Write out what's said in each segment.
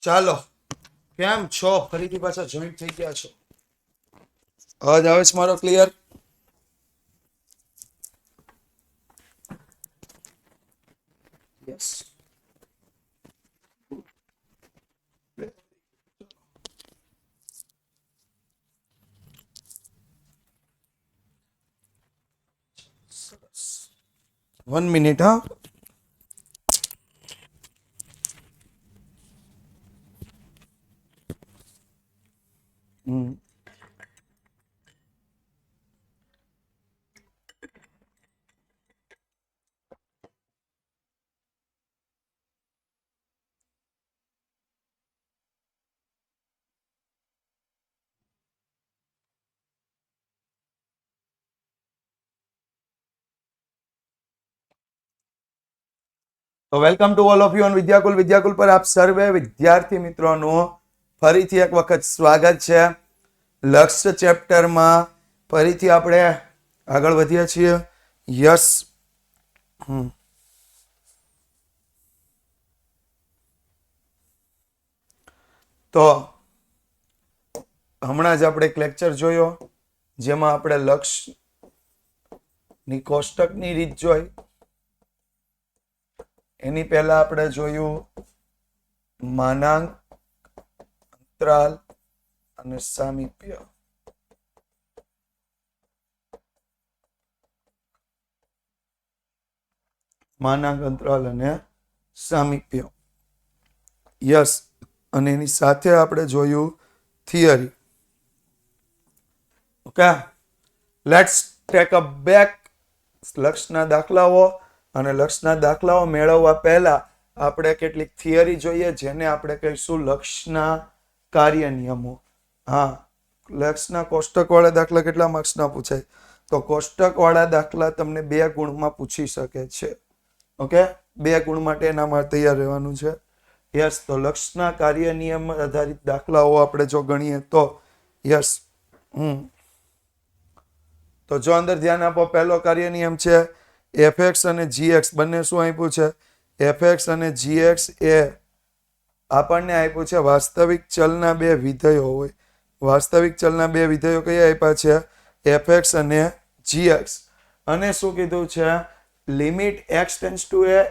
ચાલો, કેમ છો? ફરીથી પાછા જોઈન્ટ થઈ ગયા છો. અવાજ આવે છે મારો ક્લિયર? યસ. 1 મિનિટ હા. તો welcome to all of you on Vidyakul. Vidyakul પર આપ સર્વે વિદ્યાર્થી મિત્રોનું ફરીથી એક વખત સ્વાગત છે. લક્ષ્ય ચેપ્ટરમાં ફરીથી આપણે આગળ વધીએ છીએ. યસ. તો હમણાં જ આપણે એક લેક્ચર જોયો જેમાં આપણે લક્ષ્યની કોષ્ટકની રીત જોઈ. એની પહેલા આપણે જોયું માનાંક, અંતરાલ અને સામીપ્ય. માનાંક, અંતરાલ અને સામીપ્ય. યસ. અને એની સાથે આપણે જોયું theory. Okay, let's take a back. લક્ષના દાખલાઓ અને લક્ષના દાખલાઓ મેળવવા પહેલા આપણે કેટલીક થિયરી જોઈએ જેને આપણે કહીશું લક્ષના કાર્ય નિયમો. હા, લક્ષના કોષ્ટકવાળા દાખલા કેટલા માર્ક્સના પૂછાય? તો કોષ્ટકવાળા દાખલા તમને 2 ગુણમાં પૂછી શકે છે. ઓકે, 2 ગુણ માટે એના માટે તૈયાર રહેવાનું છે. યસ. તો લક્ષના કાર્ય નિયમ આધારિત દાખલાઓ આપણે જો ગણીએ તો યસ. તો જો અંદર ધ્યાન આપો, પહેલો કાર્ય નિયમ છે fx અને gx બંને શું આપ્યું છે? fx અને gx એ આપણને આપ્યું છે વાસ્તવિક ચલના 2 વિધેયો હોય. વાસ્તવિક ચલના 2 વિધેયો કયા આપ્યા છે? fx અને gx. અને શું કીધું છે? Limit x tends to a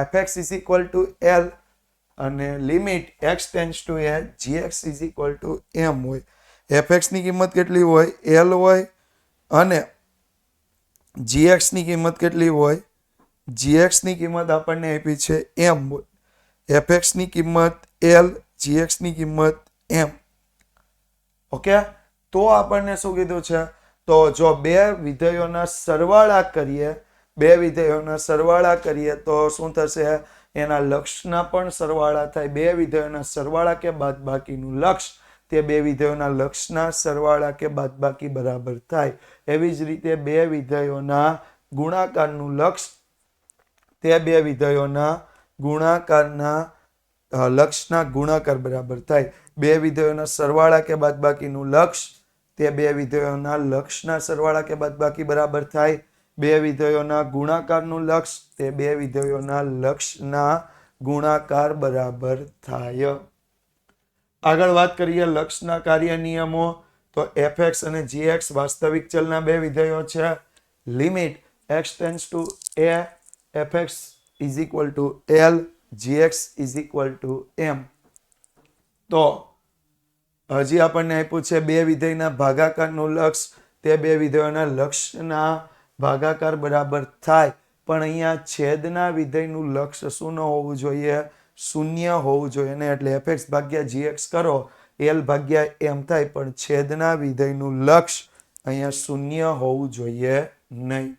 fx is equal two l અને limit x tends to a gx is equal two m હોય. fx ની કિંમત કેટલી હોય? l હોય. અને gx ની કિંમત કેટલી હોય? gx ની કિંમત આપણને આપી છે m હોય. fx ની કિંમત l, gx ની કિંમત m. ઓકે, તો આપણને શું કીધું છે? તો જો 2 વિધેયોના સરવાળા કરીએ તો શું થશે? એના લક્ષના પણ સરવાળા થાય. 2 વિધેયોના સરવાળા કે બાદબાકીનું લક્ષ તે 2 વિધેયોના લક્ષના સરવાળા કે બાદબાકી બરાબર થાય. એવી જ રીતે 2 વિધેયોના ગુણાકારનું લક્ષ તે 2 વિધેયોના ગુણાકારના લક્ષના ગુણાકાર બરાબર થાય. 2 વિધેયોના સરવાળા કે બાદબાકીનું લક્ષ તે 2 વિધેયોના લક્ષના સરવાળા કે બાદબાકી બરાબર થાય. 2 વિધેયોના ગુણાકારનું લક્ષ તે 2 વિધેયોના લક્ષના ગુણાકાર બરાબર થાય. આગળ વાત કરીએ લક્ષના કાર્ય નિયમો. તો fx અને gx વાસ્તવિક ચલના 2 વિધેયો છે. Limit x tends to a fx is equal two l, gx is equal two m. તો હજી આપણને આપ્યું છે 2 વિધેયના ભાગાકારનું લક્ષ તે 2 વિધેયોના લક્ષના ભાગાકાર બરાબર થાય. પણ અહીંયા છેદના વિધેયનું લક્ષ શું ન હોવું જોઈએ? 0 હોવું જોઈએ ને. એટલે fx ભાગ્યા gx કરો l ભાગ્યા m થાય, પણ છેદના વિધેયનું લક્ષ અહીંયા 0 હોવું જોઈએ નહીં.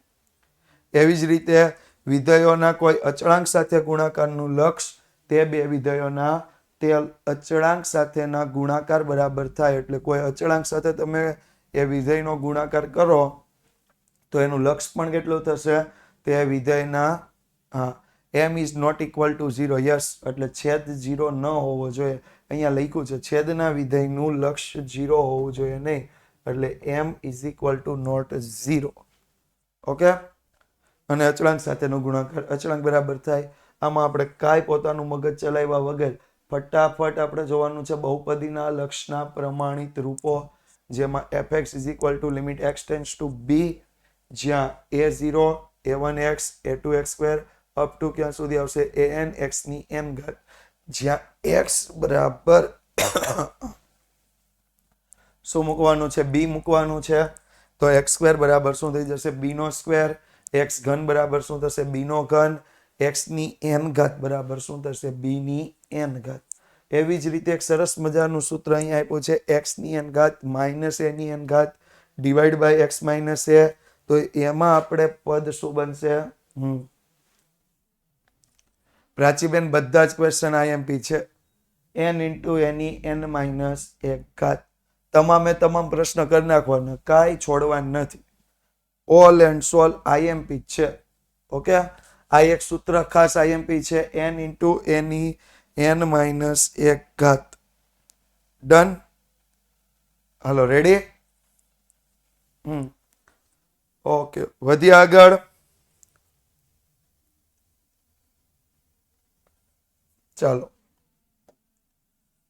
એવી જ રીતે વિધેયોના કોઈ અચળાંક સાથે ગુણાકારનું લક્ષ તે 2 વિધેયોના તે અચળાંક સાથેના ગુણાકાર બરાબર થાય. એટલે કોઈ અચળાંક સાથે તમે એ વિધેયનો ગુણાકાર કરો તો એનું લક્ષ પણ કેટલું થશે? તે વિધેયના m is not equal to 0. Yes, એટલે છેદ 0 ન હોવો જોઈએ. અહીંયા લખ્યું છે છેદના વિધેયનું લક્ષ 0 હોવું જોઈએ નહીં. એટલે m is equal to not 0. Okay, અને અચળાંક સાથેનો ગુણાકાર અચળાંક બરાબર થાય. આમાં આપણે કાંઈ પોતાનું મગજ ચલાવ્યા વગર ફટાફટ આપણે જોવાનું છે બહુપદીના લક્ષના પ્રમાણિત રૂપો, જેમાં fx is equal two limit x tends two b, જ્યાં a0 a1x a2x square up to ક્યાં સુધી આવશે an x ની n ઘાત, જ્યાં x બરાબર શું મૂકવાનું છે b મૂકવાનું છે, તો x સ્ક્વેર બરાબર શું થઈ જશે b નો સ્ક્વેર, x ઘન બરાબર શું થશે b નો ઘન, x ની n ઘાત બરાબર શું થશે b ની n ઘાત. એવી જ રીતે એક સરસ મજાનું સૂત્ર અહીંયા આપ્યું છે x ની n ઘાત માઇનસ a ની n ઘાત divide by x minus a, તો એમાં આપણે પદ શું બનશે, પ્રાચીબેન બધા જ ક્વેશ્ચન IMP છે, n ઇન્ટુ એની n માઇનસ એક ઘાત. તમામે તમામ પ્રશ્ન કરી નાખવાના, કાંઈ છોડવાનું નથી, ઓલ એન્ડ સોલ IMP છે. ઓકે, આ એક સૂત્ર ખાસ IMP છે, n ઇન્ટુ એની n માઇનસ એક ઘાત. ડન. હાલો રેડી. ઓકે, વધી આગળ. ચાલો,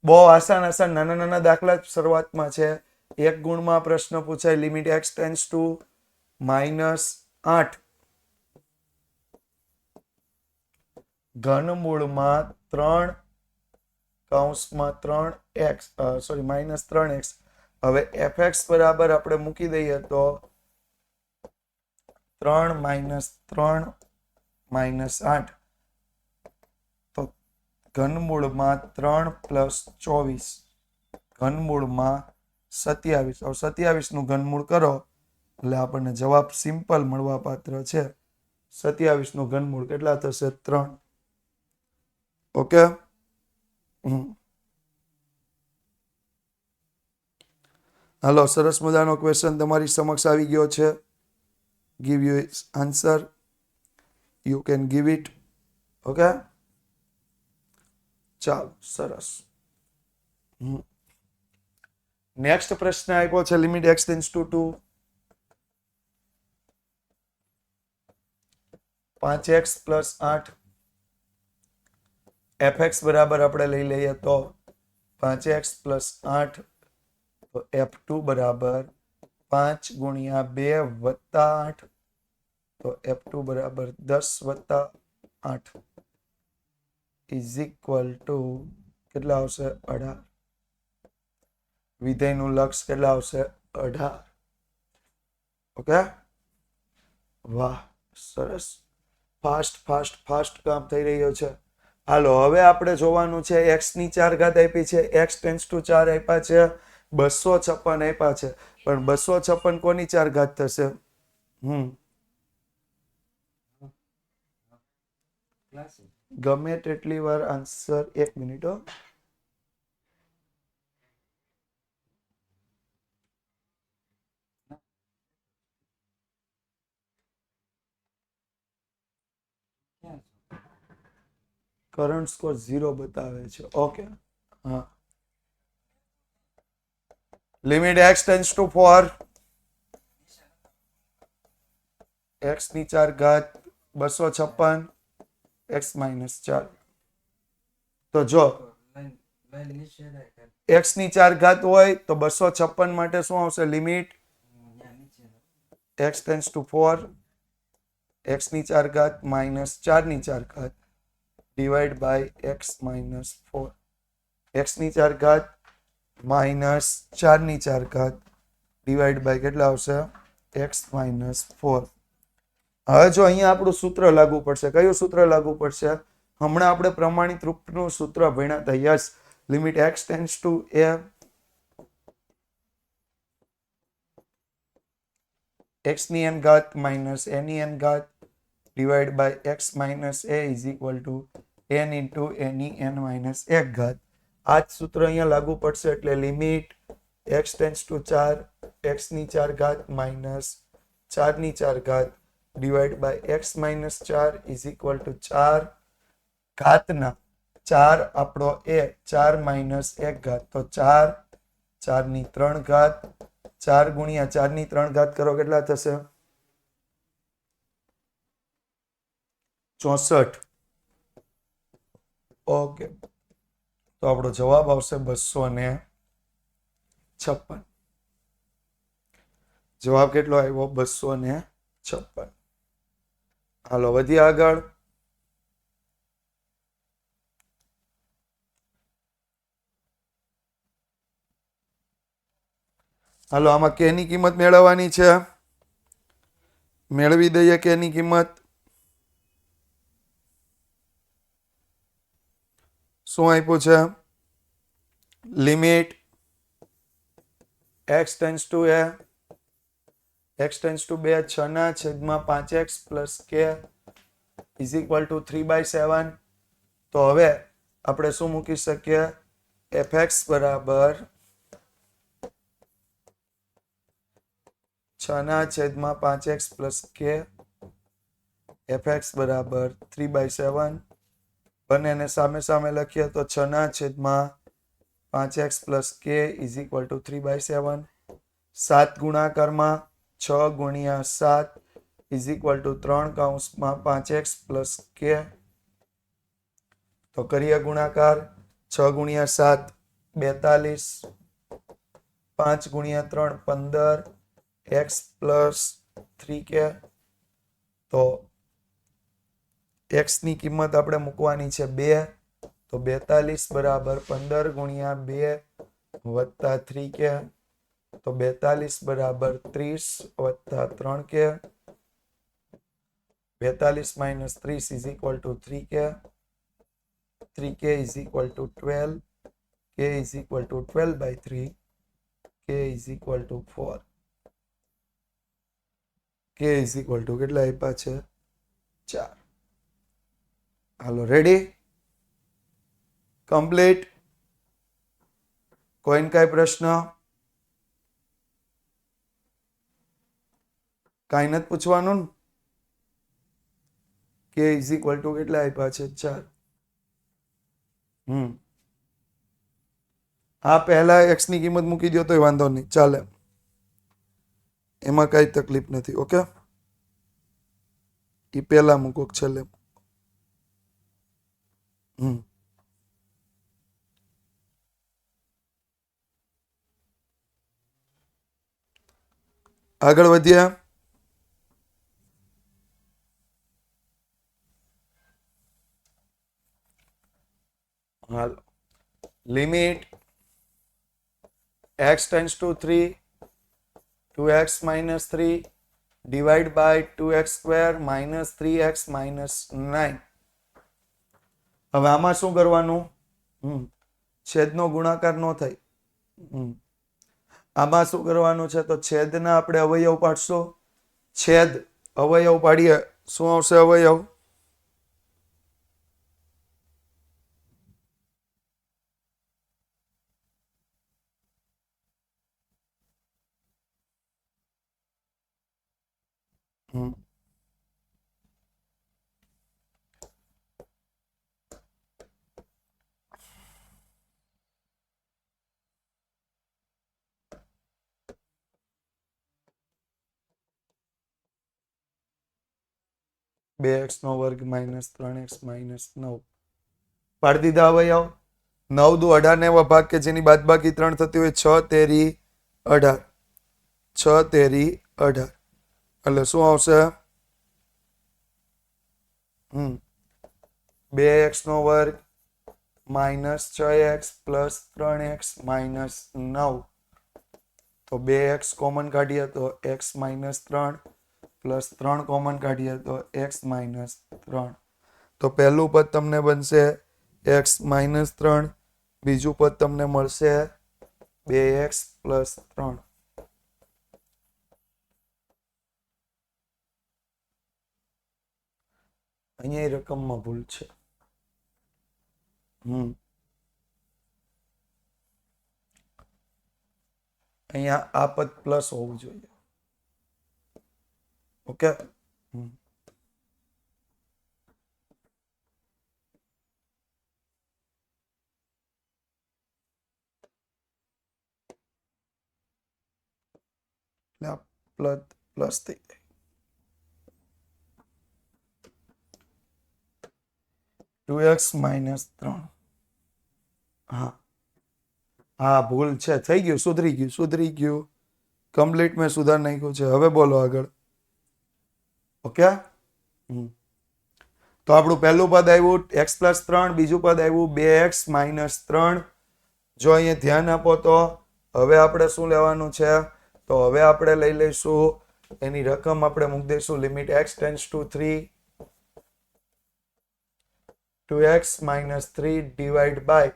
બહુ આસાન આસાન નાના નાના દાખલા શરૂઆતમાં છે. એક ગુણમાં પ્રશ્ન પૂછાય, લિમિટ x ટેન્ડ્સ ટુ -8 ઘનમૂળમાં 3 કૌંસમાં 3x સોરી -3x. હવે fx બરાબર આપણે મૂકી દઈએ તો 3 -3 -8, તો ઘનમૂળમાં 3 + 24 ઘનમૂળમાં 27. હવે 27 નું ઘનમૂળ કરો એટલે આપણને જવાબ સિમ્પલ મળવા પાત્ર છે. 27 નું ઘનમૂળ કેટલા થશે 3. ઓકે. હાલો, સરસ મજાનો ક્વેશ્ચન તમારી સમક્ષ આવી ગયો છે. Give you answer, you can give it. Okay, ચાલો સરસ. નેક્સ્ટ પ્રશ્ન આપ્યો છે, limit x tends two 2 5x + 8 fx બરાબર આપણે લઈ લઈએ તો 5x + 8, તો f2 બરાબર 5 × 2 + 8, તો f2 બરાબર 10 + 8 ઇઝ ઇક્વલ ટુ કેટલા આવશે 18. વિધેયનું લક્ષ કેટલા આવશે 18. ઓકે, વાહ સરસ, ફાસ્ટ ફાસ્ટ ફાસ્ટ કામ થઈ રહ્યો છે. હાલો, હવે આપણે જોવાનું છે x ની 4 ઘાત આપી છે, x ટેન્ડ્સ ટુ 4 આપ્યા છે, 256 આપ્યા છે, પણ 256 કોની 4 ઘાત થશે? ગમે તેટલી વાર આન્સર, 1 મિનિટ હો. કરંટ સ્કોર 0 બતાવે છે. ઓકે, હા. Limit x tends to 4, x ની 4 ઘાત 256 x - 4. તો જો x ની 4 ઘાત હોય તો 256 માટે શું આવશે limit x tends to 4, x ની 4 ઘાત -4 ની 4 ઘાત ડિવાઈડ બાય x - 4, x ની 4 ઘાત -4 ની 4 ઘાત ડિવાઈડ બાય કેટલા આવશે x - 4. હવે જો અહીંયા આપણું સૂત્ર લાગુ પડશે. કયું સૂત્ર લાગુ પડશે? હમણાં આપણે પ્રમાણિત રૂપનું સૂત્ર ભણ્યા હતા. Yes, limit x tends to a, x ની n ઘાત માઇનસ a ની n ઘાત divide by x minus a is equal to n into a ની n માઇનસ 1 ઘાત. આ જ સૂત્ર અહીંયા લાગુ પડશે, એટલે limit x tends to 4, x ની 4 ઘાત માઇનસ 4 ની 4 ઘાત divide by x minus 4 is equal to 4 ઘાતના 4 આપણો a, 4 માઇનસ 1 ઘાત, તો 4 4 ની 3 ઘાત 4 ગુણ્યા 4 ની 3 ઘાત કરો કેટલા થશે 64. ઓકે, તો આપણો જવાબ આવશે 256. જવાબ કેટલો આવ્યો? 256. હાલો વધીએ આગળ. હાલો આમાં કે ની કિંમત મેળવવાની છે. મેળવી દઈએ કે ની કિંમત. શું આપ્યું છે? Limit x tends to a, x tends two 2 6/5x plus k is equal two 3/7. તો હવે આપણે શું મૂકી શકીએ? fx બરાબર 6/5x પ્લસ k, fx બરાબર 3/7. બંનેને સામે સામે લખીએ તો 6/5x plus k is equal two 3/7. 7 ગુણાકારમાં 6 ગુણ્યા 7 is equal two 3/5x plus k. તો કરીએ ગુણાકાર. 6 ગુણ્યા 7 42, 5 ગુણ્યા 3 15, x પ્લસ 3k. તો x ની કિંમત આપણે મૂકવાની છે 2. તો 42 બરાબર 15 ગુણ્યા 2 વત્તા 3k. તો 42 બરાબર 30 વત્તા 3k. 42 minus 30 is equal two 3k. 3k is equal two 12. k is equal two 12/3. k is equal to 4. k is equal two કેટલા આપ્યા છે? 4. હાલો રેડી? કમ્પ્લીટ? કોઈને કાંઈ પ્રશ્ન? કાંઈ નથી પૂછવાનું ને? k ઇઝ ઇક્વલ ટુ કેટલા આપ્યા છે? 4. આ પહેલા x ની કિંમત મૂકી દો તોય વાંધો નહીં, ચાલે. એમાં કાંઈ તકલીફ નથી. ઓકે, એ પહેલા મૂકો છેલ્લે. આગળ વધ્યા. હાલો limit x tends to 3 2x minus 3 divide by 2x square minus 3x minus 9. હવે આમાં શું કરવાનું? છેદનો ગુણાકાર ન થાય. આમાં શું કરવાનું છે? તો છેદના આપણે અવયવ પાડશું. છેદ અવયવ પાડીએ. શું આવશે અવયવ? બે x નો વર્ગ માઇનસ 3x માઇનસ 9 પાડી દીધા અવયવ. 9 દુ 18 ને એવા ભાગ કે જેની બાદબાકી 3 થતી હોય. 6 તેરી 18. 6 તેરી 18 એટલે શું આવશે? 2x નો વર્ગ minus 6x plus 3x minus 9. તો 2x કોમન કાઢીએ તો x માઇનસ 3 પ્લસ 3 કોમન કાઢીએ તો x માઇનસ 3. તો પહેલું પદ તમને બનશે x માઇનસ 3. બીજું પદ તમને મળશે 2x પ્લસ 3. અહીંયા રકમમાં ભૂલ છે. અહીંયા આ પદ પ્લસ હોવું જોઈએ. ઓકે, પ્લસ થઈ જાય. 2x minus 3 હા હા ભૂલ છે, થઈ ગયું, સુધરી ગયું, કમ્પ્લીટ મેં સુધાર નાખ્યું છે. હવે બોલો આગળ. ઓકે. તો આપણું પહેલું પદ આવ્યું x+3, બીજું પદ આવ્યું 2x-3. જો અહીંયા ધ્યાન આપો તો હવે આપણે શું લેવાનું છે? તો હવે આપણે લઈ લઈશું એની રકમ આપણે મૂકી દઈશું limit x tends to 3 2x-3 divide by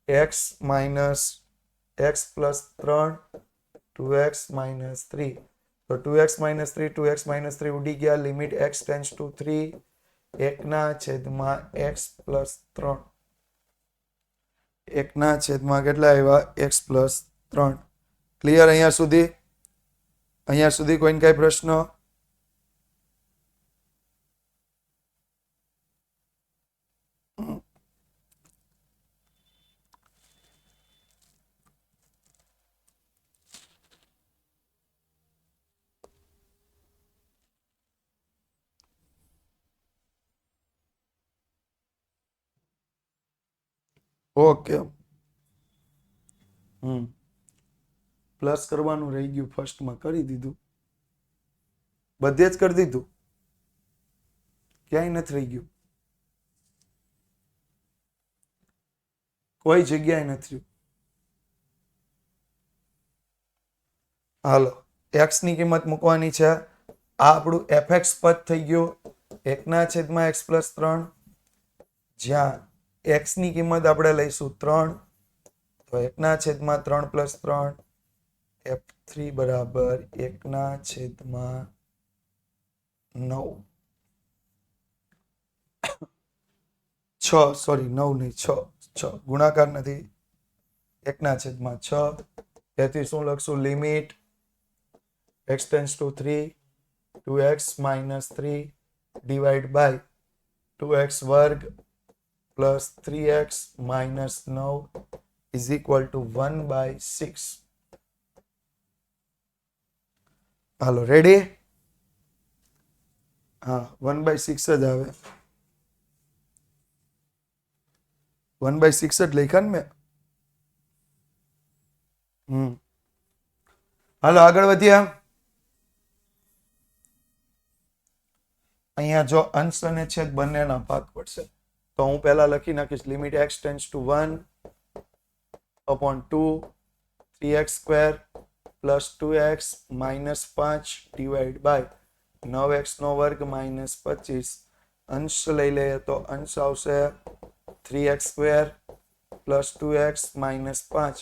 x+3 2x-3. તો 2x-3 2x-3 ઉડી ગયા. Limit x tends to 3 1/x+3. 1/, કેટલા આવ્યા? x+3. ક્લિયર? અહીંયા સુધી કોઈને કઈ પ્રશ્ન? ઓકે. પ્લસ કરવાનું રહી ગયું, ફર્સ્ટમાં કરી દીધું, બધે જ કરી દીધું, ક્યાંય નથી રહી ગયું, કોઈ જગ્યાએ નથી. હાલો, x ની કિંમત મૂકવાની છે. આ આપણું fx પદ થઈ ગયું 1/x+3, જ્યાં x ની કિંમત આપણે લઈશું 3, તો 1/3+3 f3 બરાબર 1/9. 6, સોરી 9 નહીં, 6 ગુણાકાર નથી, 1/6. તેથી શું લખશું? Limit x tends to 3 2x-3 divide by 2x² plus 3x-9 is equal to 1/6. હાલો, રેડી? હા, 1/6 જ આવે. 1/6 જ લખ્યા ને મેં. હાલો, આગળ વધ્યા. અહીંયા જો અંશ અને છેદ બંનેના ભાગ પડશે, તો હું પહેલા લખી નાખીશ limit x tends to 1/2 3x² plus 2x-5 divide by 9x² -25. અંશ લઈ લઈએ તો અંશ આવશે 3x² પ્લસ 2x-5.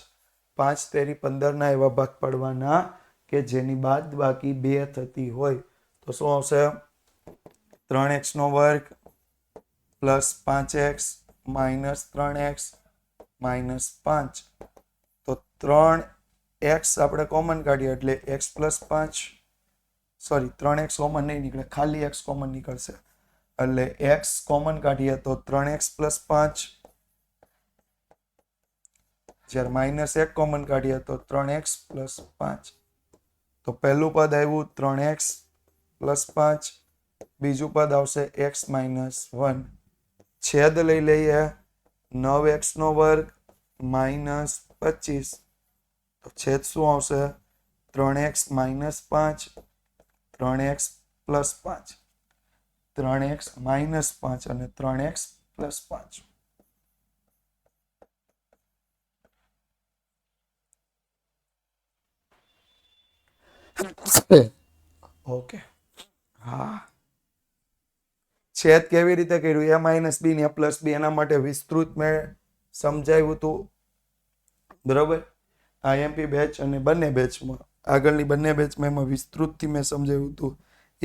5 તેરી 15 ના એવા ભાગ પાડવાના કે જેની બાદ બાકી 2 થતી હોય. તો શું આવશે? 3x² plus 5x minus 3x minus 5. તો 3x આપણે કોમન કાઢીએ એટલે x+5, સોરી 3x કોમન નહીં નીકળે, ખાલી x કોમન નીકળશે. એટલે x કોમન કાઢીએ તો 3x+5, જ્યારે -1 કોમન કાઢીએ તો 3x+5. તો પહેલું પદ આવ્યું 3x+5, બીજું પદ આવશે x-1. છેદ લઈ લઈએ 9x² -25. તો છેદ શું આવશે? 3x-5 3x+5, 3x-5 અને 3x+5. ઓકે. હા, છેદ કેવી રીતે કર્યું? a - b ને a+b, એના માટે વિસ્તૃત મેં સમજાવ્યું હતું, બરોબર? IMP બેચ અને બંને બેચમાં, આગળની બંને બેચમાં એમાં વિસ્તૃતથી મેં સમજાવ્યું હતું a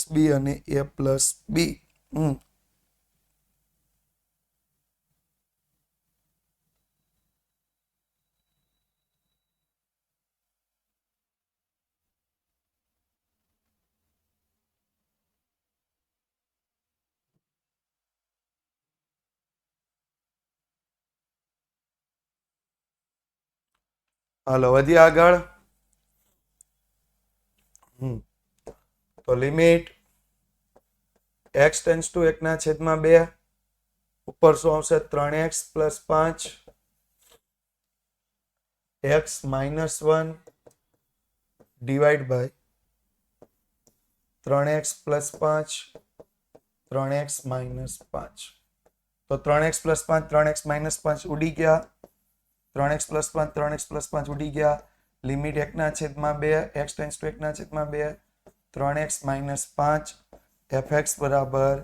- b અને a+b. હાલો, વધીએ આગળ. તો લિમિટ x ટેન્ડ્સ ટુ 1/2, ઉપર શું આવશે? 3x + 5 x minus 1 divide by 3x plus 5 3x minus 5. તો 3x પ્લસ 5 3x માઇનસ 5 ઉડી ગયા. 3x પ્લસ 5 3x પ્લસ 5 ઉડી ગયા. Limit 1/2 x tends two 1/2 3x minus 5 fx બરાબર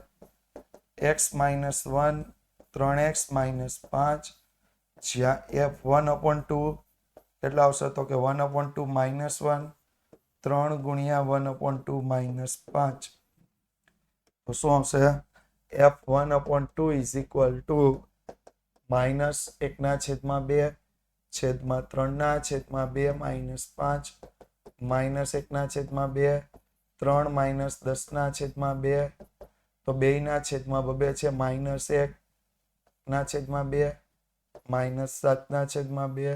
x માઇનસ 1 3x માઇનસ 5 જ્યાં f 1/2 કેટલા આવશે તો કે 1/2 માઇનસ 1 3 ગુણ્યા 1/2 માઇનસ 5. તો શું આવશે f 1/2 is equal two minus 1/2 છેદમાં 3/2 માઇનસ 5 માઇનસ 1/2 3 માઇનસ 10/2 તો 2/2 છે માઇનસ 1/2 માઇનસ 7/2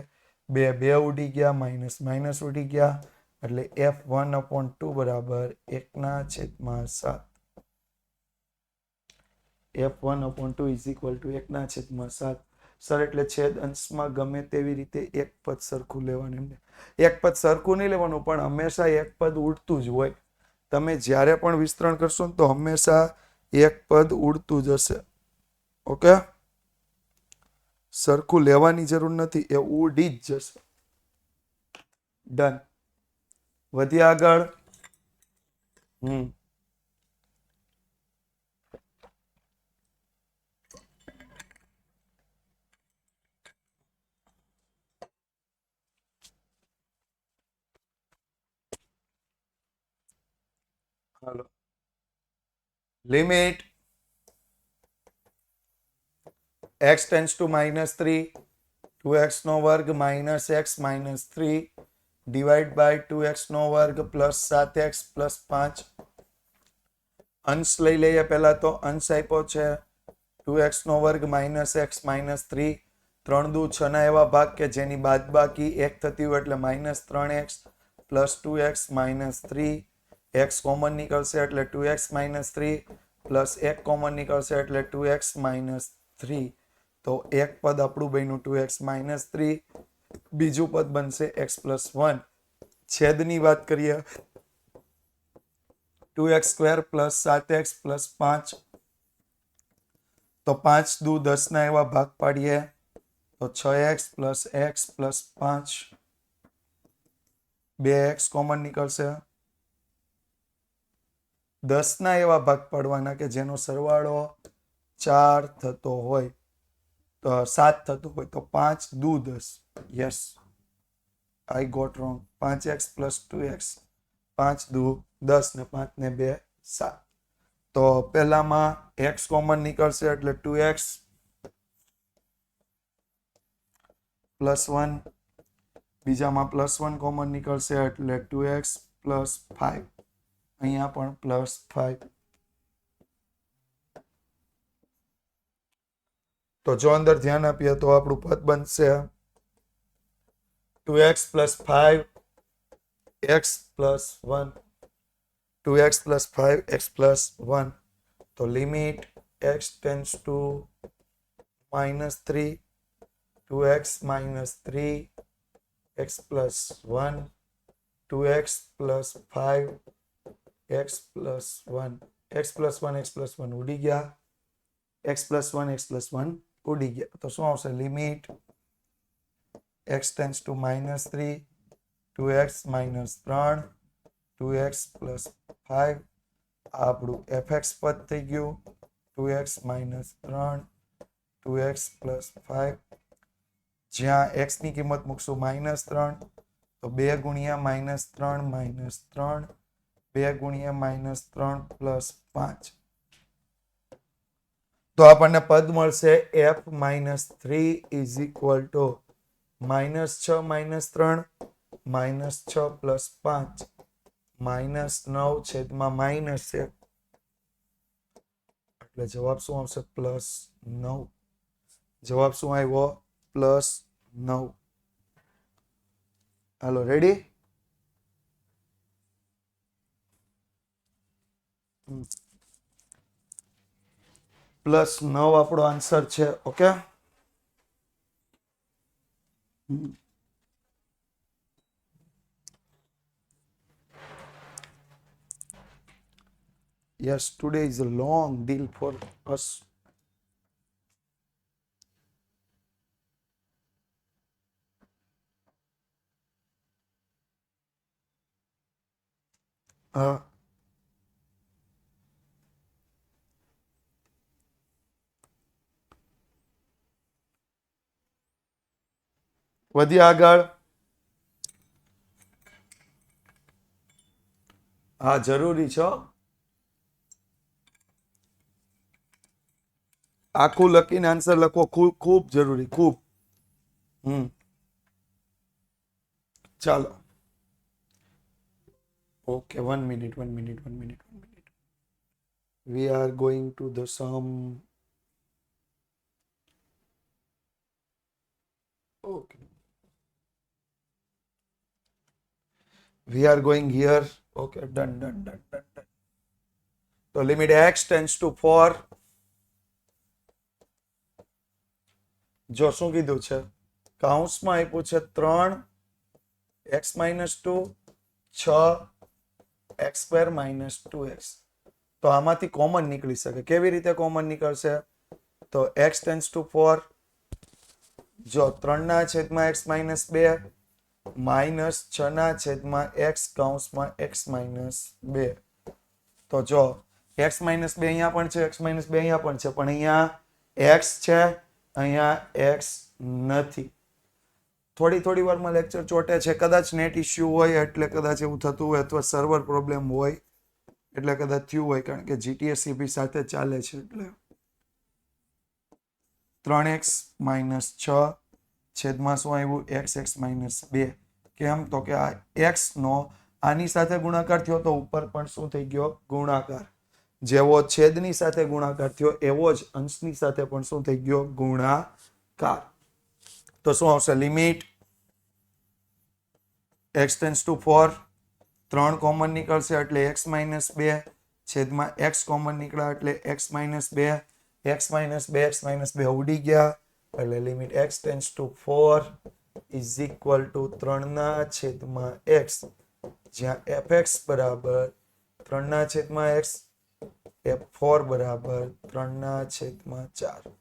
2 ઉડી ગયા માઇનસ માઇનસ ઉડી ગયા એટલે f1/2 બરાબર 1/7. f1/2 is equal two 1/7. Sir એટલે છેદ અંશમાં ગમે તેવી રીતે એક પદ સરખું લેવાનું. એક પદ સરખું નહીં લેવાનું પણ હંમેશા એક પદ ઉડતું જ હોય. તમે જ્યારે પણ વિસ્તરણ કરશો ને તો હંમેશા એક પદ ઉડતું જ હશે. ઓકે, સરખું લેવાની જરૂર નથી, એ ઉડી જ જશે. ડન. વધ્યા આગળ. હાલો, limit x tends to -3 2x નો વર્ગ minus x minus 3 divide by 2x નો વર્ગ પ્લસ 7x પ્લસ 5. અંશ લઈ લઈએ. પહેલા તો અંશ આપ્યો છે 2x નો વર્ગ માઇનસ x માઇનસ 3 3 દુ 6 ના એવા ભાગ કે જેની બાદબાકી 1 થતી હોય એટલે minus 3x plus 2x minus 3 x common નીકળશે એટલે 2x માઇનસ 3 પ્લસ 1 કોમન નીકળશે એટલે 2x માઇનસ 3. તો એક પદ આપણું બન્યું 2x માઇનસ 3, બીજું પદ બનશે x પ્લસ 1. છેદની વાત કરીએ 2x square plus 7x plus 5 તો 5 દુ 10 ના એવા ભાગ પાડીએ તો 6x plus x plus 5 2x common નીકળશે. 10 ના એવા ભાગ પાડવાના કે જેનો સરવાળો 4 થતો હોય તો 7 થતો હોય તો 5 દુ 10. Yes, I got wrong. 5x plus 2x 5 દુ 10 ને 5 ને 2 7. તો પહેલામાં x કોમન નીકળશે એટલે 2x પ્લસ 1, બીજામાં પ્લસ 1 કોમન નીકળશે એટલે 2x પ્લસ 5. અહીંયા પણ પ્લસ 5. તો જો અંદર ધ્યાન આપીએ તો આપણું પદ બનશે 2x plus 5 x plus 1 2x plus 5 x plus 1. તો limit x tends to -3 2x minus 3 x plus 1 2x plus 5 x plus 1 x plus 1 x plus 1 ઉડી ગયા. x plus 1 x plus 1 ઉડી ગયા. તો શું આવશે? Limit x tends to -3 2x minus 3 2x plus 5 આપણું fx પદ થઈ ગયું 2x minus 3 2x plus 5. જ્યાં x ની કિંમત મૂકશું -3 તો 2 ગુણ્યા -3 -3 2 ગુણ્યા -3 plus 5. તો આપણને પદ મળશે f -3 is equal to -6 -3 -6 plus 5 -9 છેદમાં -1. એટલે જવાબ શું આવશે? +9. જવાબ શું આવ્યો? +9. હાલો, રેડી? +9 આપણો આન્સર છે. Okay, Yes, today is a long deal for us. વધીએ આગળ. હા, જરૂરી છે. આખું લખીને આન્સર લખવો ખૂબ ખૂબ જરૂરી, ખૂબ. ચાલો. Okay, 1 minute, 1 minute, 1 minute, 1 minute. We are going to the sum. Okay. We are going here. Okay, done, done, done, done, done. So limit x tends to 4. જો શું કીધું છે? કૌંસમાં આપ્યું છે 3 x minus 2 6 x square minus 2x. તો આમાંથી common નીકળી શકે. કેવી રીતે કોમન નીકળશે? તો x tends to 4. જો 3 ના છેદમાં x minus 2 માઇનસ 6 ના છેદમાં x કૌંસમાં x minus 2. તો જો x minus 2 અહીંયા પણ છે, x minus 2 અહીંયા પણ છે, પણ અહીંયા x છે, અહીંયા x નથી. થોડી વારમાં લેક્ચર ચોટે છે. કદાચ નેટ ઇશ્યુ હોય એટલે કદાચ એવું થતું હોય, અથવા સર્વર પ્રોબ્લેમ હોય એટલે કદાચ થયું હોય, કારણ કે GTSCP સાથે ચાલે છે. એટલે 3x minus 6 છેદમાં શું આવ્યું? x minus 2. કેમ? તો કે આ x નો આની સાથે ગુણાકાર થયો તો ઉપર પણ શું થઈ ગયો? ગુણાકાર. જેવો છેદની સાથે ગુણાકાર થયો એવો જ અંશની સાથે પણ શું થઈ ગયો? ગુણાકાર. તો શું આવશે? Limit x tends to 4. 3 common નીકળશે એટલે x minus 2 છેદમાં x કોમન નીકળ્યા એટલે x minus 2. x minus 2 ઉડી ગયા એટલે limit x tends to 4 is equal to 3 ના છેદમાં x, જ્યાં fx બરાબર 3 ના છેદમાં x, f4 બરાબર 3 ના છેદમાં 4.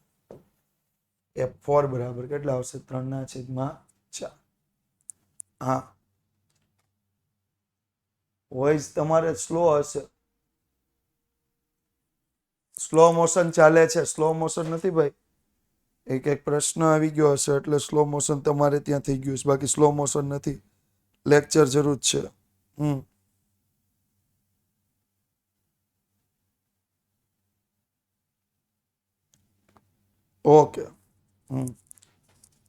f4 બરાબર કેટલા આવશે? 3 ના છેદમાં 4. હા, વોઇસ તમારે સ્લો હશે. સ્લો મોશન ચાલે છે. સ્લો મોશન નથી ભાઈ. એક પ્રશ્ન આવી ગયો હશે એટલે સ્લો મોશન તમારે ત્યાં થઈ ગયું છે. બાકી સ્લો મોશન નથી. લેક્ચર જરૂર છે. ઓકે.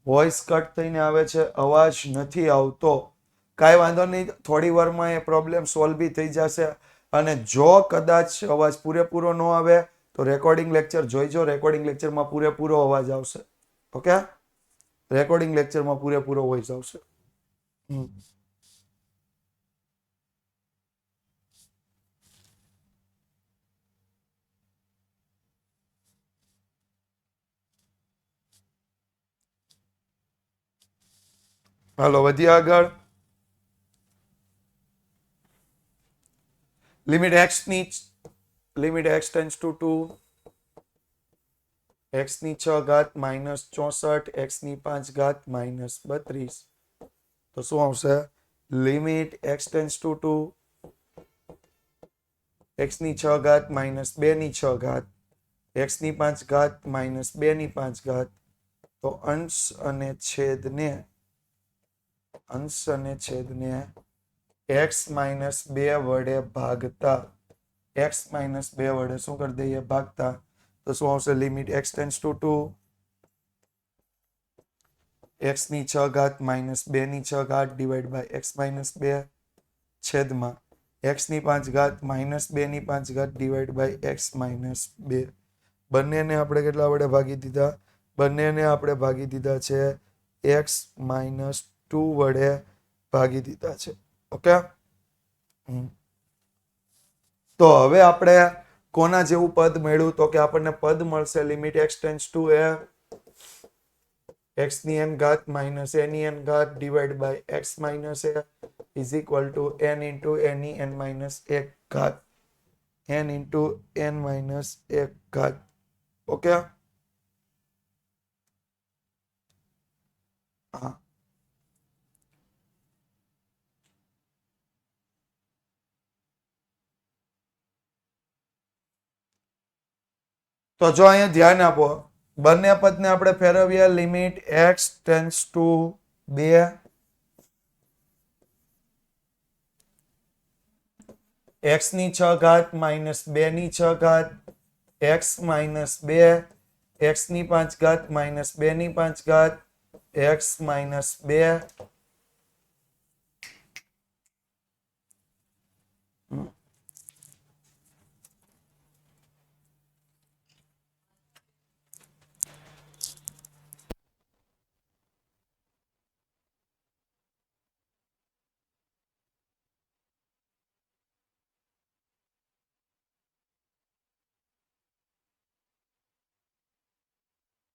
વોઇસ કટ થઈને આવે છે, અવાજ નથી આવતો. કાંઈ વાંધો નહીં, થોડી વારમાં એ પ્રોબ્લેમ સોલ્વ બી થઈ જશે. અને જો કદાચ અવાજ પૂરેપૂરો ન આવે તો રેકોર્ડિંગ લેક્ચર જોઈજો. રેકોર્ડિંગ લેક્ચરમાં પૂરેપૂરો અવાજ આવશે. ઓકે, રેકોર્ડિંગ લેક્ચરમાં પૂરેપૂરો વોઇસ આવશે. હાલો, વધીએ આગળ. Limit x tends to 2, x ની 6 ઘાત માઇનસ 64, x ની 5 ઘાત માઇનસ 32. તો શું આવશે? Limit x tends to 2, x ની 6 ઘાત માઇનસ 2 ની 6 ઘાત, x ની 5 ઘાત માઇનસ 2 ની 5 ઘાત. તો અંશ અને છેદને x minus 2 વડે ભાગતા, x minus 2 વડે શું કરી દઈએ? ભાગતા. તો શું આવશે? Limit x tends to 2, x ની 6 ઘાત માઇનસ 2 ની 6 ઘાત ડિવાઈડ બાય x minus 2 છેદમાં x ની 5 ઘાત માઇનસ 2 ની 5 ઘાત ડિવાઈડ બાય x minus 2. બંનેને આપણે કેટલા વડે ભાગી દીધા? બંનેને આપણે ભાગી દીધા છે x minus 2 વડે ભાગી દીધા છે. ઓકે. તો હવે આપણે કોના જેવું પદ મેળવ્યું? તો કે આપણને પદ મળશે limit x tends to a, x ની n ઘાત માઇનસ a ની n ઘાત divide by x minus a is equal to n into a ની n minus 1 ઘાત. n into n minus 1 ઘાત. ઓકે, હા. તો જો અહીંયા ધ્યાન આપો, બંને પદને આપણે ફેરવીએ. Limit x tends two 2, x ની 6 ઘાત માઇનસ 2 ની 6 ઘાત, x માઇનસ 2, x ની 5 ઘાત માઇનસ 2 ની 5 ઘાત, x માઇનસ 2.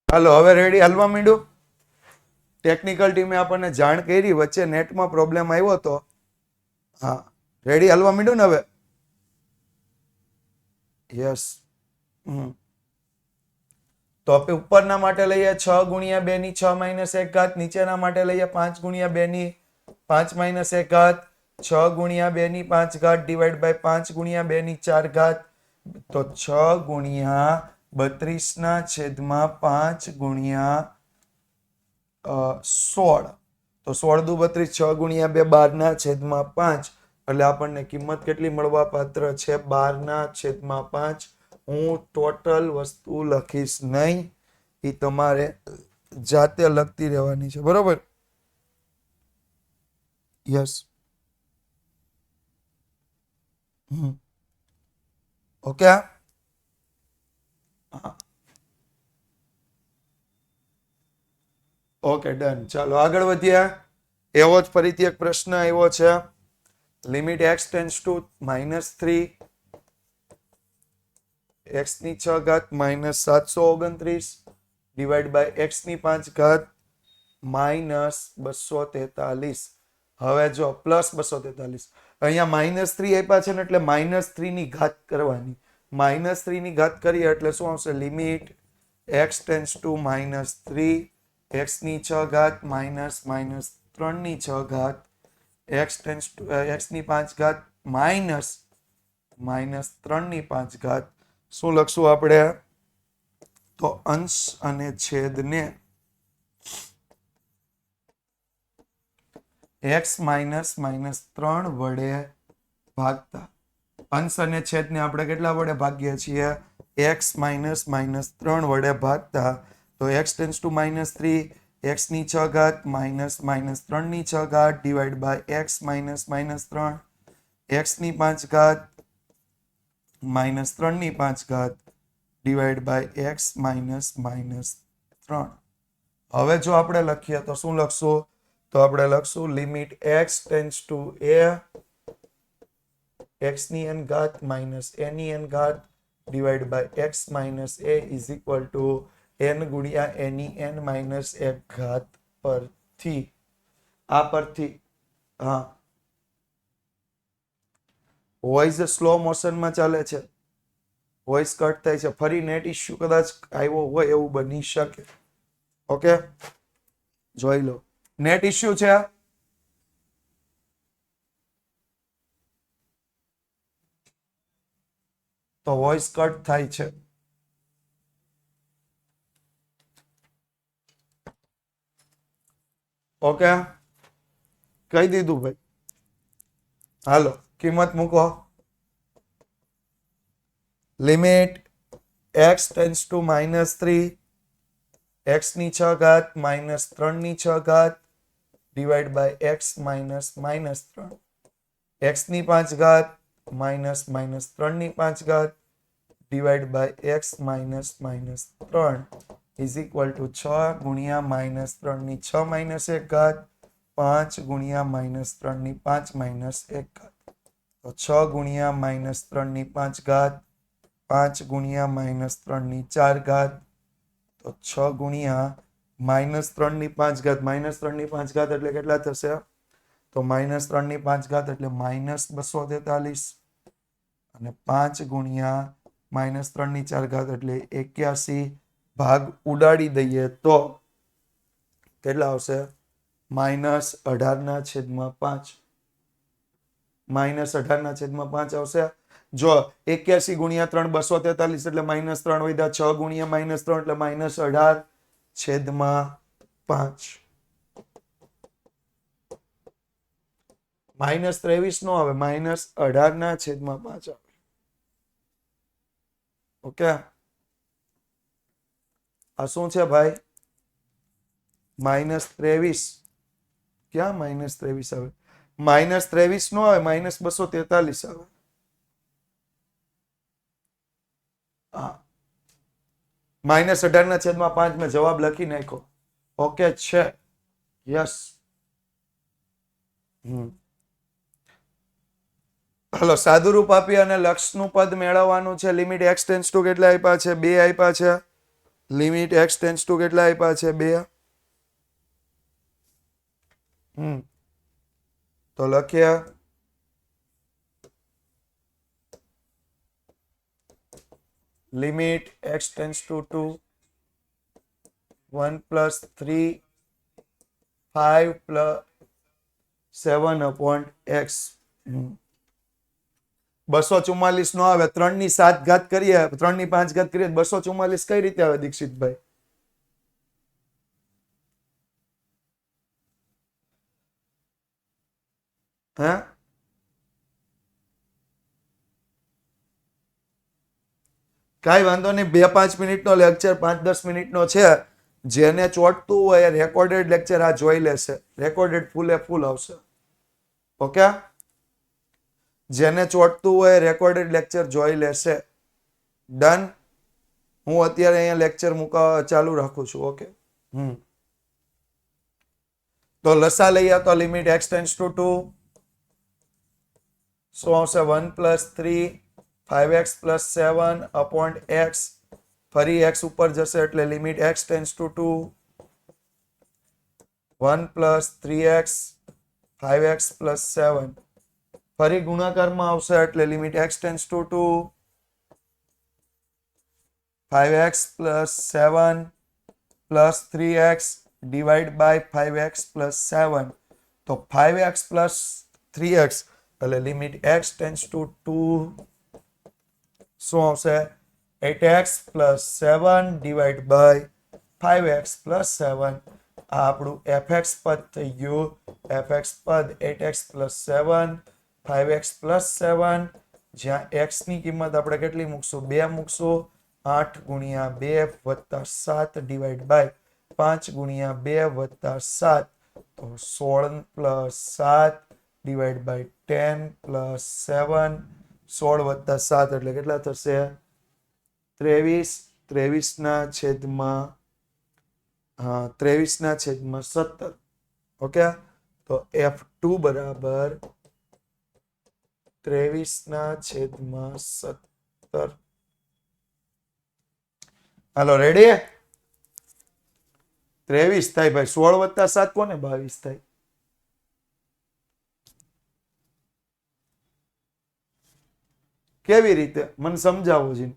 હાલો, હવે રેડી? હાલવા માંડ્યું. ટેકનિકલ ટીમે આપણને જાણ કરી, વચ્ચે નેટમાં પ્રોબ્લેમ આવ્યો હતો. હા, રેડી? હાલવા માંડ્યું ને હવે? યસ. તો આપણે ઉપરના માટે લઈએ 6 ગુણ્યા 2 ની 6 માઇનસ 1 ઘાત, નીચેના માટે લઈએ 5 ગુણ્યા 2 ની 5 માઇનસ 1 ઘાત, 6 ગુણ્યા 2 ની 5 ઘાત ડિવાઈડ બાય 5 ગુણ્યા 2 ની 4 ઘાત. તો 6 ગુણ્યા 32 ના છેદમાં 5 ગુણ્યા 16. તો 16 દુ 32, 6 ગુણ્યા 2 12 ના છેદમાં 5. એટલે આપણને કિંમત કેટલી મળવા પાત્ર છે? 12 ના છેદમાં 5. હું ટોટલ વસ્તુ લખીશ નહીં, એ તમારે જાતે લખતી રહેવાની છે. બરોબર? યસ. Okay, okay, done. ચાલો આગળ વધ્યા. એવો જ ફરીથી એક પ્રશ્ન આવ્યો છે. Limit x tends to -3, x ની 6 ઘાત માઇનસ 729 ડિવાઈડ બાય x ની 5 ઘાત માઇનસ 243. હવે જો પ્લસ 243, અહીંયા -3 આપ્યા છે ને, એટલે -3 ની ઘાત કરવાની. -3 ની ઘાત કરીએ એટલે શું આવશે? Limit x tends to -3, x ની 6 ઘાત માઇનસ 3 ની 6 ઘાત, x ટેન્ડ્સ ટુ x ની 5 ઘાત માઇનસ 3 ની 5 ઘાત. શું લખશું આપણે? તો અંશ અને છેદને x -3 વડે ભાગતા. અંશ અને છેદને આપણે કેટલા વડે ભાગીએ છીએ? x -3 વડે ભાગતા. તો x ટેન્ડ્સ ટુ -3, x ની 6 ઘાત માઇનસ 3 ની 6 ઘાત ડિવાઈડ બાય x -3, x ની 5 ઘાત -3 ની 5 ઘાત ડિવાઈડ બાય x -3. હવે જો આપણે લખીએ તો શું લખશું? તો આપણે લખશું limit x tends to a, x ની n ઘાત માઇનસ a ની n ઘાત divide by x minus a is equal to n ગુણ્યા a ની n માઇનસ 1 ઘાત પરથી. આ પરથી, હા, વોઇસ સ્લો મોશનમાં ચાલે છે, વોઇસ કટ થાય છે. ફરી નેટ ઇશ્યુ કદાચ આવ્યો હોય એવું બની શકે. ઓકે, જોઈ લો. નેટ ઇશ્યુ છે, તો વોઇસ કટ થાય છે. ઓકે, કહી દીધું ભાઈ. હાલો, કિંમત મૂકો. Limit x tends to -3, x ની 6 ઘાત માઇનસ 3 ની 6 ઘાત ડિવાઈડ બાય x -3, x ની 5 ઘાત માઇનસ 3 ની 5 ઘાત divide by x -3 is equal to 6 ગુણ્યા -3 ની 6 માઇનસ 1 ઘાત, 5 ગુણ્યા -3 ની 5 માઇનસ 1 ઘાત. તો 6 ગુણ્યા -3 ની 5 ઘાત, 5 ગુણ્યા -3 ની 4 ઘાત. તો 6 ગુણ્યા -3 ની 5 ઘાત, -3 ની 5 ઘાત એટલે કેટલા થશે? તો -3 ની 5 ઘાત એટલે -243. અને 5 ગુણ્યા -3/4 એટલે 81 ભાગ ઉડાડી દઈએ તો કેટલા આવશે? -18/5. -18/5 આવશે. જો 81 ગુણ્યા 3 243 એટલે -3 વધ્યા. 6 ગુણ્યા -3 એટલે -18/5. -23 નો આવે, -18/5 આવે. ઓકે, આ શું છે ભાઈ? -23. ક્યાં -23 આવે? -23 નો આવે, -243 આવે. હા, -18/5 મેં જવાબ લખી નાખ્યો. ઓકે છે? યસ. હલો, સાદુરૂપ આપી અને લક્ષનું પદ મેળવવાનું છે. લિમિટ x ટેન્સ ટુ કેટલા આપ્યા છે? 2 આપ્યા છે. લિમિટ x ટેન્સ ટુ કેટલા આપ્યા છે? 2. તો લખીએ limit x tends to 2 1 + 3 5 + 7/x. 244 નો આવે. 3 ની 7 ઘાત કરીએ, 3 ની 5 ઘાત કરીએ, 244 કઈ રીતે આવે દીક્ષિતભાઈ? હે? કાંઈ વાંધો નહીં. 2-5 મિનિટનો લેક્ચર 5-10 મિનિટનો છે. જેને ચોટતું હોય રેકોર્ડેડ લેક્ચર આ જોઈ લેશે. રેકોર્ડેડ ફૂલે ફૂલ આવશે. ઓકે, જેને ચોટતું હોય રેકોર્ડેડ લેક્ચર જોઈ લેશે. ડન. હું અત્યારે અહીંયા લેક્ચર ચાલુ રાખું છું. ઓકે. તો લસા લઈએ તો લિમિટ x ટેન્સ ટુ 2 શું આવશે? 1 + 3 5x + 7/x. ફરી x ઉપર જશે એટલે limit x tends to 2 1 + 3x 5x + 7. ફરી ગુણાકારમાં આવશે એટલે limit x tends to 2 5x + 7 + 3x divide by 5x + 7. તો 5x + 3x એટલે લિમિટ x ટેન્સ ટુ 2 શું આવશે? 8x + 7 divide by 5x + 7. આ આપણું fx પદ થઈ ગયું. fx પદ 8x + 7 5x + 7. જ્યાં x ની કિંમત આપણે કેટલી મૂકશું? 2 મૂકશું. 8 ગુણ્યા 2 + 7 ડિવાઈડ બાય 5 ગુણ્યા 2 + 7. તો 16 + 7 ડિવાઈડ બાય 10 + 7. 16 + 7 એટલે કેટલા થશે? 23. 23/17. ઓકે, તો f2 બરાબર 23/17. હાલો, રેડી? 23 થાય ભાઈ. 16 + 7 કોને? 22 થાય. કેવી રીતે મને સમજાવો જી.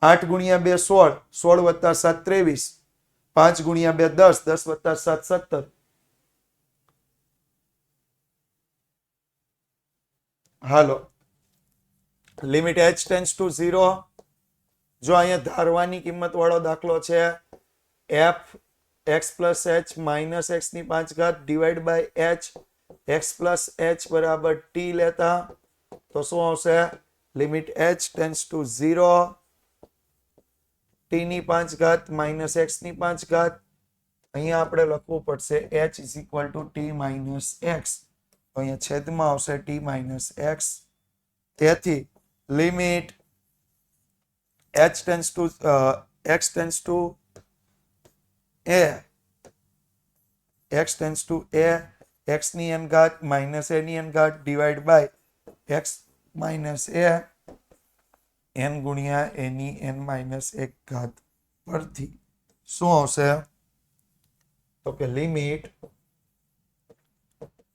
8 ગુણ્યા 2 16, 16 + 7 23, 5 ગુણ્યા 2 10, 10 + 7 17. હાલો, લિમિટ h ટેન્સ ટુ 0. જો અહીંયા ધારવાની કિંમત વાળો દાખલો છે. f x + h - x ની 5 ઘાત divide by h x + h બરાબર t લેતા તો શું આવશે? Limit h tense two 0 t ની 5 ઘાત - x ની 5 ઘાત. અહીંયા આપણે લખવું પડશે h = t - x. તો અહીંયા છેદમાં આવશે t - x. તેથી limit h tense two x tends two a x tends two a x ની n ઘાત - a ની n ઘાત divide by x - a n ગુણ્યા a ની n - 1 ઘાત પરથી શું આવશે? તો કે limit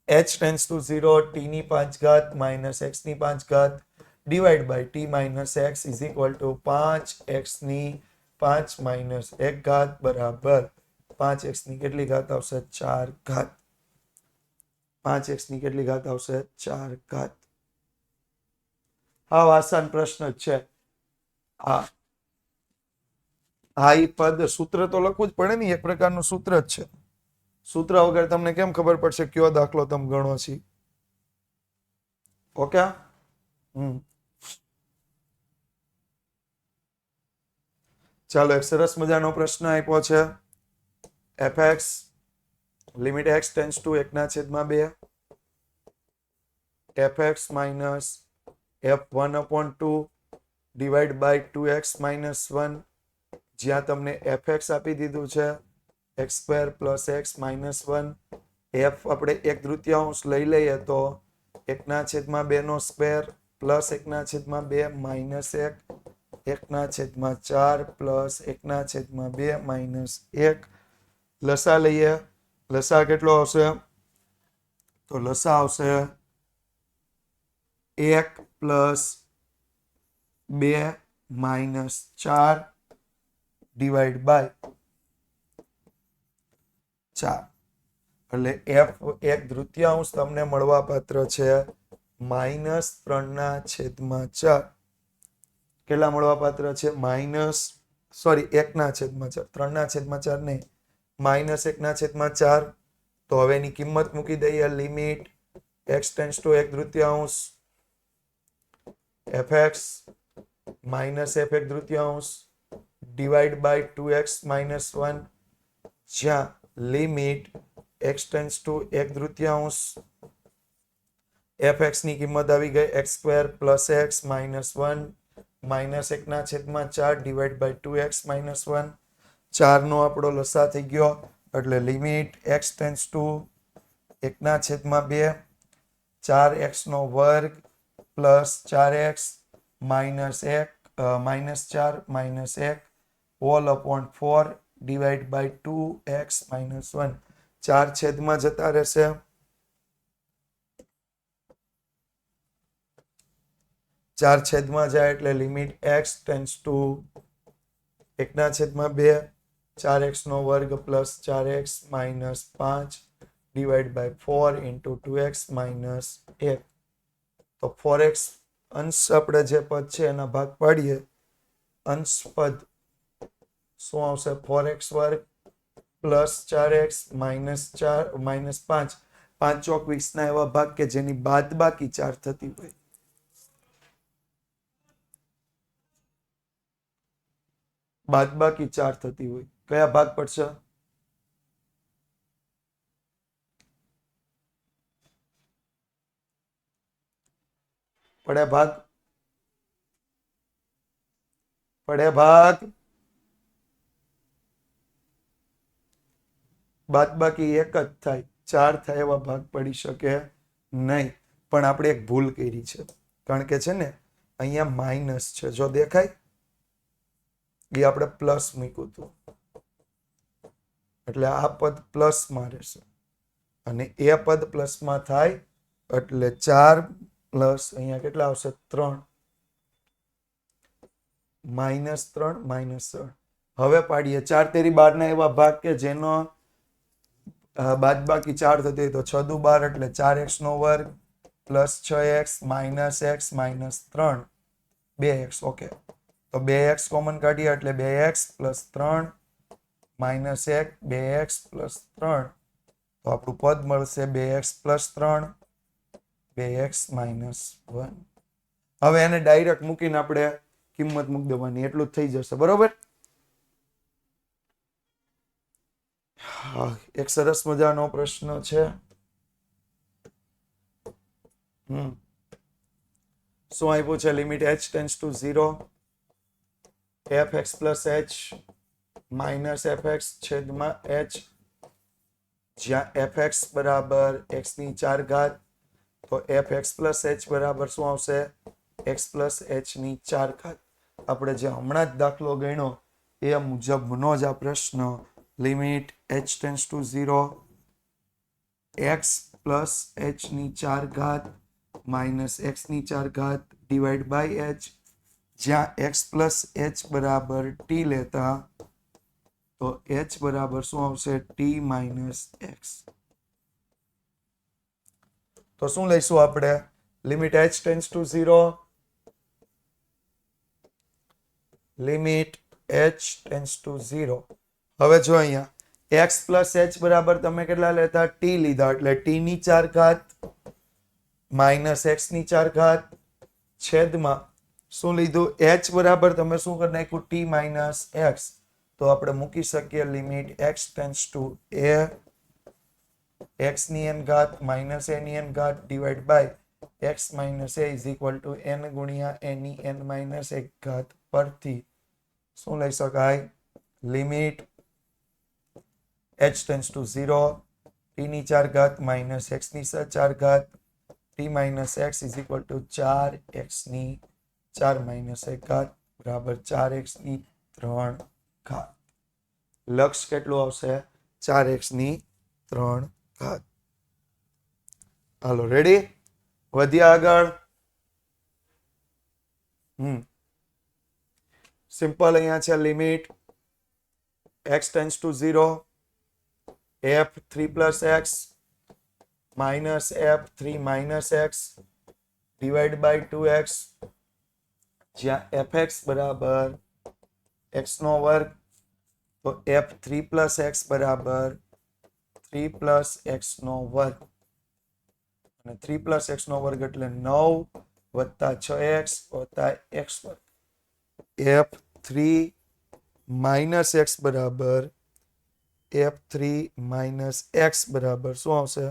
h tense two 0 t ની 5 ઘાત - x ની 5 ઘાત divide by t minus x is equal to 5x ની 5 માઇનસ 1 ઘાત બરાબર 5x ની કેટલી ઘાત આવશે 4 ઘાત 5x ની કેટલી ઘાત આવશે 4 ઘાત. હા આસાન પ્રશ્ન જ છે. હા હા, એ પદ સૂત્ર તો લખવું જ પડે ને, એક પ્રકારનું સૂત્ર જ છે. સૂત્ર વગર તમને કેમ ખબર પડશે કયો દાખલો તમે ગણો છો? ઓકે. ચાલો એક સરસ મજાનો પ્રશ્ન આપ્યો છે. fx limit x tends to 1/2 fx minus f1/2 divide by 2x minus 1, જ્યાં તમને fx આપી દીધું છે x² plus x minus 1. f આપણે 1/3 લઈ લઈએ તો 1/2 નો square plus 1/2 minus 1, 1/4 plus 1/2 minus 1. લસા લઈએ. લસા કેટલો આવશે? તો લસા આવશે 1 પ્લસ 2 માઇનસ 4 ડિવાઈડ બાય 4. એટલે f 1/3 તમને મળવા પાત્ર છે -3/4. કેટલા મળવા પાત્ર છે? 1/4, 3/4 નહીં, -1/4. તો હવે એની કિંમત મૂકી દઈએ. Limit x tends to 1/3 fx minus f 1/3 divide by 2x minus 1, જ્યાં limit x tends to 1/3 fx ની કિંમત આવી ગઈ x² plus x minus 1 minus 1/4 divide by 2x minus 1. 4 નો આપણો લસા થઈ ગયો. એટલે limit x tends to 1/2 4x નો વર્ગ plus 4x minus 4 minus 1 whole upon 4 divide by 2x minus 1. 4 છેદમાં જતા રહેશે. 4 છેદમાં જાય એટલે limit x tends to 1/2 4x નો વર્ગ plus 4x minus 5 divide by 4 into 2x minus 1. તો 4x અંશ આપણે જે પદ છે એના ભાગ પાડીએ. અંશ પદ શું આવશે? 4x વર્ગ પ્લસ 4x માઇનસ 4 માઇનસ 5. 5 ચોક 20 ના એવા ભાગ કે જેની બાદ બાકી 4 થતી હોય. બાદ બાકી 4 થતી હોય. કયા ભાગ પડશે? પડે ભાગ બાદ બાકી એક જ થાય. 4 થાય એવા ભાગ પડી શકે નહીં. પણ આપણે એક ભૂલ કરી છે. કારણ કે છે ને અહીંયા માઇનસ છે, જો દેખાય એ આપણે પ્લસ મૂક્યું હતું, એટલે આ પદ પ્લસમાં રહેશે અને એ પદ પ્લસમાં થાય એટલે 4 પ્લસ અહીંયા કેટલા આવશે? 3 -3 -3. હવે પાડીએ 4 તેરી 12 ના એવા ભાગ કે જેનો બાદ બાકી 4 થતી હોય. તો 6 દુ 12 એટલે 4x નો વર્ગ plus 6x minus x minus 3 2x. Okay, તો 2x કોમન કાઢીએ એટલે 2x plus 3 minus 1 2x plus 3. તો આપણું પદ મળશે 2x પ્લસ 3 2x માઇનસ 1. હવે એને ડાયરેક્ટ મૂકીને આપણે કિંમત મૂકી દેવાની, એટલું જ થઈ જશે. બરોબર. એક સરસ મજાનો પ્રશ્ન છે. શું આપ્યું છે? Limit h tends to 0 fx plus h minus fx છેદમાં h, જ્યાં fx બરાબર x ની 4 ઘાત. તો fx પ્લસ h બરાબર શું આવશે? x પ્લસ h ની 4 ઘાત. આપણે જે હમણાં જ દાખલો ગણ્યો એ મુજબનો જ આ પ્રશ્ન. Limit h tends to 0 x plus h ની 4 ઘાત માઇનસ એક્સ ની 4 ઘાત ડિવાઈડ બાય એચ, જ્યાં એક્સ પ્લસ એચ બરાબર ટી લેતા તો એચ બરાબર શું આવશે? T minus x. તો શું લઈશું આપણે? Limit h tends to 0, limit h tends to 0. હવે જો અહીંયા x પ્લસ h બરાબર તમે કેટલા લેતા? t લીધા, એટલે t ની 4 ઘાત માઇનસ x ની 4 ઘાત છેદમાં શું લીધું? h બરાબર તમે શું કરી નાખ્યું? t minus x. તો આપણે મૂકી શકીએ limit x tends to a x ની n ઘાત માઇનસ a ની n ઘાત divide by x minus a is equal to n ગુણ્યા a ની n માઇનસ 1 ઘાત પરથી શું લઈ શકાય? Limit h tends to 0, t ની 4 ઘાત માઇનસ x ની 4 ઘાત t minus x is equal two 4x ની 4 માઇનસ 1 ઘાત બરાબર 4x ની 3 ઘાત. લક્ષ કેટલું આવશે? 4x ની 3 ઘાત. હાલો રેડી? વધ્યા આગળ. સિમ્પલ અહીંયા છે limit x tends to 0, f3 plus x minus f3 minus x divide by 2x, જ્યાં fx બરાબર x નો વર્ગ, તો f3 પ્લસ x બરાબર 3 પ્લસ x નો વર્ગ, અને 3 પ્લસ x નો વર્ગ એટલે 9 વત્તા 6x વત્તા x વર્ગ. f3 માઇનસ x બરાબર f3 માઇનસ x બરાબર શું આવશે?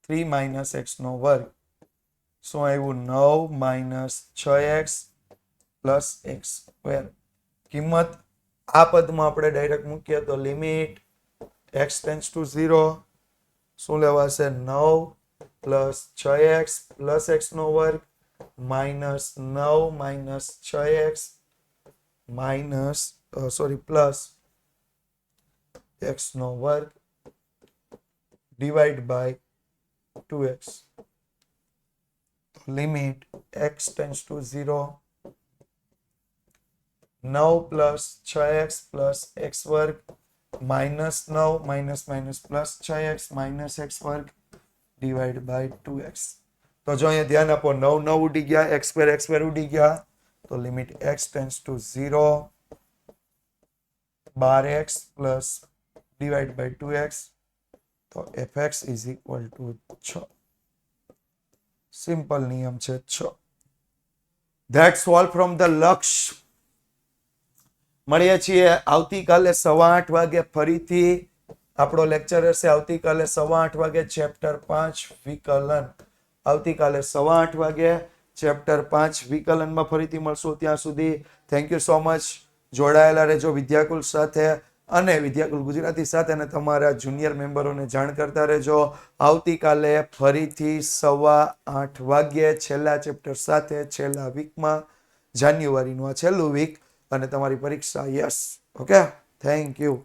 3 માઇનસ x નો વર્ગ. શું આવ્યું? 9 minus 6x plus x square. કિંમત આ પદમાં આપણે ડાયરેક્ટ મૂકીએ તો લિમિટ x ટેન્ડ્સ ટુ 0 શું લેવાશે? 9 પ્લસ 6x પ્લસ x નો વર્ગ minus 9 minus 6x minus plus x નો વર્ગ divide by 2x. Limit x tends to 0, 9 plus 6x plus x વર્ગ minus 9 minus minus plus 6x minus x વર્ગ divide by 2x. તો જો અહીંયા ધ્યાન આપો, 9 9 ઉડી ગયા, x સ્ક્વેર ઉડી ગયા, તો limit x tends to 0, 12x plus divide by 2x, તો fx is equal to 6. Simple નિયમ છે 6. ધેટ્સ ઓલ ફ્રોમ ધ લક્ષ. મળીએ છીએ આવતીકાલે 8:15 વાગે ફરીથી. આપણો લેક્ચર હશે આવતીકાલે 8:15 વાગે ચેપ્ટર 5 વિકલન. આવતીકાલે 8:15 વાગે ચેપ્ટર 5 વિકલનમાં ફરીથી મળશું. ત્યાં સુધી થેન્ક યુ સો મચ. જોડાયેલા રહેજો વિદ્યાકુલ સાથે અને વિદ્યાકુલ ગુજરાતી સાથે, અને તમારા જુનિયર મેમ્બરોને જાણ કરતા રહેજો. આવતીકાલે ફરીથી 8:15 વાગ્યે છેલ્લા ચેપ્ટર સાથે, છેલ્લા વીકમાં, જાન્યુઆરીનું આ છેલ્લું વીક, અને તમારી પરીક્ષા. Yes, okay, thank you.